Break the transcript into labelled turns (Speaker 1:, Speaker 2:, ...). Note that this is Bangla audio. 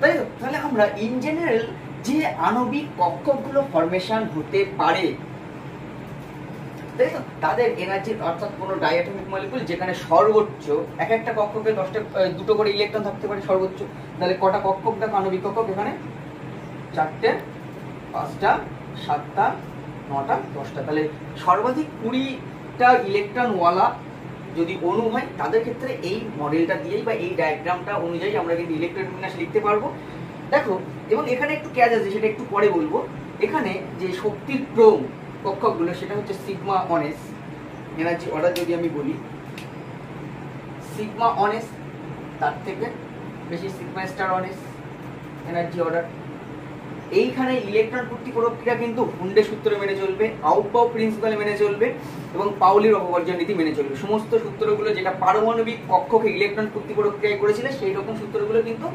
Speaker 1: তাই তো? তাহলে আমরা ইন জেনারেল যে আণবিক কক্ষপগুলো ফরমেশন হতে পারে, তাই তো, তাদের এনার্জি অর্থাৎ কোনো ডাইঅ্যাটমিক মলিকিউল যেখানে সর্বোচ্চ এক একটা কক্ষকে 2টো করে ইলেকট্রন থাকতে পারে সর্বোচ্চ। তাহলে কটা কক্ষক দেখো, আণবিক কক্ষক এখানে 4টে, 5টা, 7টা, 9টা, 10টা। তাহলে সর্বাধিক 20টা ইলেকট্রনওয়ালা যদি অণু হয় তাদের ক্ষেত্রে এই মডেলটা দিয়েই বা এই ডায়াগ্রামটা অনুযায়ী আমরা কিন্তু ইলেকট্রন বিন্যাস লিখতে পারবো। দেখো, এবং এখানে একটু ক্যাচ আছে, সেটা একটু পরে বলবো। এখানে যে শক্তির ক্রম কক্ষকগুলো সেটা হচ্ছে সিগমা অনেস। এনার্জি অর্ডার যদি আমি বলি, সিগমা অনেস, তার থেকে বেশি সিগমা স্টার অনেস এনার্জি অর্ডার। এইখানে ইলেকট্রন পূর্তি প্রক্রিয়া কিন্তু হুন্ডে সূত্র মেনে চলবে, আউটবাউ প্রিন্সিপাল মেনে চলবে এবং পাউলির অপবর্জন নীতি মেনে চলবে। সমস্ত সূত্রগুলো যেটা পারমাণবিক কক্ষকে ইলেকট্রন পূর্তি প্রক্রিয়ায় করেছিল সেই রকম সূত্রগুলো কিন্তু